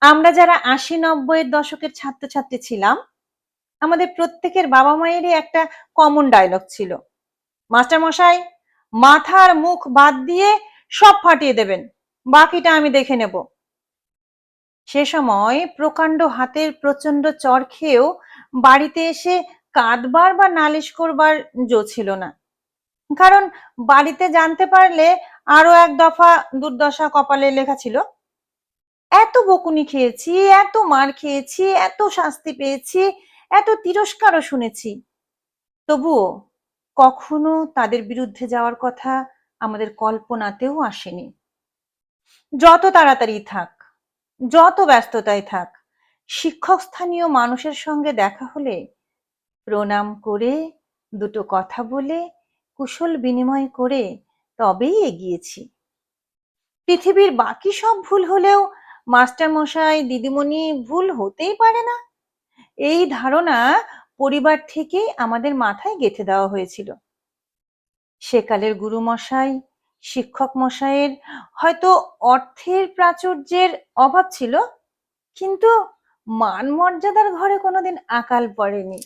আমরা যারা ৮০-৯০-এর দশকের ছাত্রছাত্রী ছিলাম, আমাদের প্রত্যেকের বাবা মায়েরই একটা কমন ডায়লগ ছিল। মাস্টার মশাই, মাথা আর মুখ বাদ দিয়ে সব ফাটিয়ে দেবেন, বাকিটা আমি দেখে নেব। সে সময় প্রকাণ্ড হাতের প্রচণ্ড চড় খেয়েও বাড়িতে এসে কাঁদবার বা নালিশ করবার জো ছিল না। কারণ বাড়িতে জানতে পারলে আরো এক দফা দুর্দশা কপালে লেখা ছিল। এত বকুনি খেয়েছি, এত মার খেয়েছি, এত শাস্তি পেয়েছি, এত তিরস্কারও শুনেছি, তবুও কখনো তাদের বিরুদ্ধে যাওয়ার কথা আমাদের কল্পনাতেও আসেনি। যত তাড়াতাড়ি থাক, যত ব্যস্ততায় থাক, শিক্ষক স্থানীয় মানুষের সঙ্গে দেখা হলে প্রণাম করে, দুটো কথা বলে, কুশল বিনিময় করে তবেই এগিয়েছি। পৃথিবীর বাকি সব ভুল হলেও মাস্টার মশাই দিদিমণি ভুল হতেই পারে না, এই ধারণা পরিবার থেকেই আমাদের মাথায় গেঁথে দেওয়া হয়েছিল। সেকালের গুরু মশাই, শিক্ষক মশাইয়ের হয়তো অর্থের প্রাচুর্যের অভাব ছিল, কিন্তু মান মর্যাদার ঘরে কোনোদিন আকাল পড়েনি।